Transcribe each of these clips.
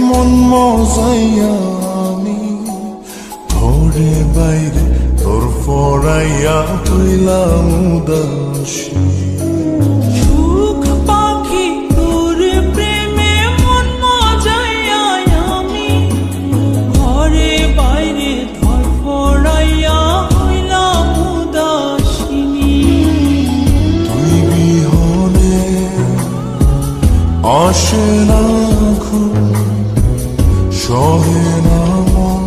মন মজাইয়া আমি ঘরে বাইরে তোর ফরাইয়া হইলাম উদাসী। সুখ পাখি তোর প্রেমে মন মজাইয়া আমি ঘরে বাইরে ধরফরাইয়া হইলাম উদাসিনী। তুই বিহনে আসে না ঘুম, সহে না মন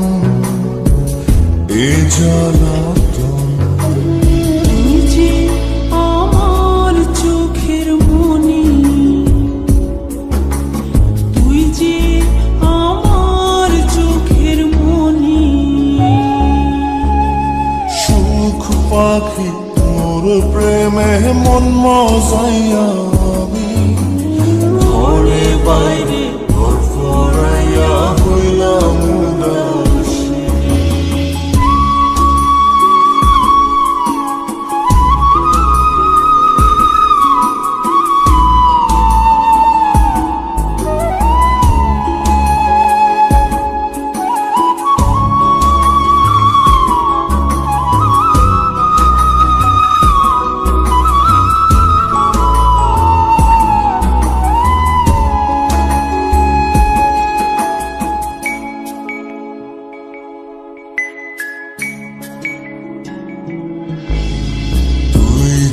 এ জ্বালাতন। তুই যে আমার চোখের মনি, তুই যে আমার চোখের মনি। সুখ পাখি তোর প্রেমে মন মজাইয়া আমি ঘরে বাইরে তোর ফরাইয়া হইলাম উদাসী।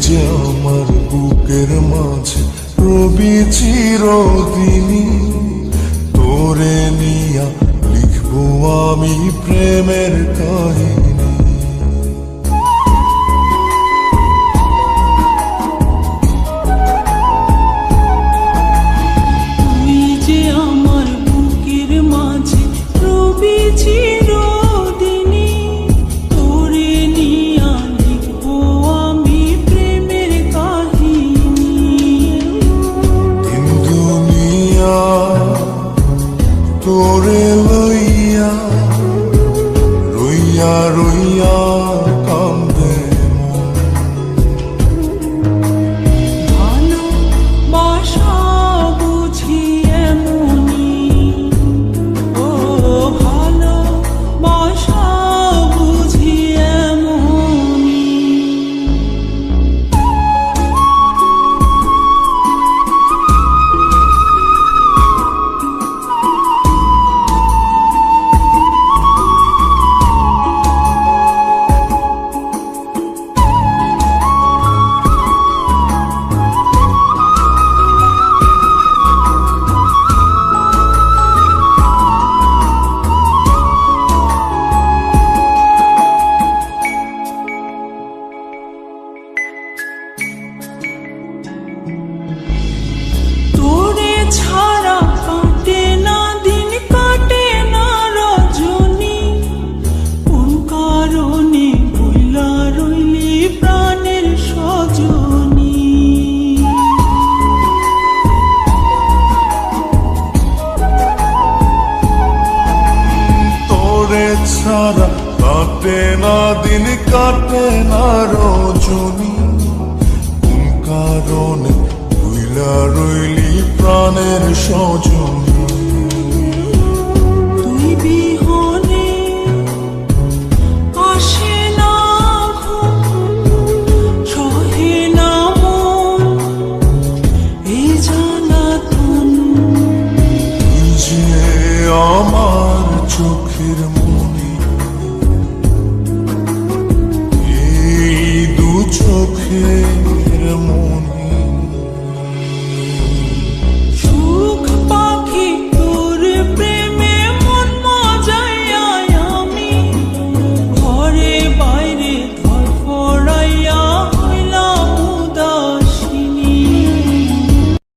যে আমার বুকের মাঝে রবি চিরদিনী, তোরে নিয়া লিখবো আমি প্রেমের কাহিনী। তুই যে আমার বুকের মাঝে রবি চিরদিনী, তোরে নিয়া লিখবো আমি প্রেমের কাহিনী। দিন দুনিয়া তোরে লইয়া রইয়া রইয়া কান্দে মন। ভালোবাসা বুঝি এমনি, ও ভালোবাসা বুঝি এমনি। তোরে ছাড়া কাটে না দিন, কাটে না রজনী। কোন কারণে ভুলা রইলি প্রাণের সজনী। তোরে ছাড়া কাটে না দিন, কাটে না রজনী। কোন কারণে ভুইলা রইলি প্রাণের সজনী। তুই বিহনে আসে না ঘুম, সহে না মন এই জ্বালাতন। তুই যে আমার চোখের মনি, এই দু চোখের মনি।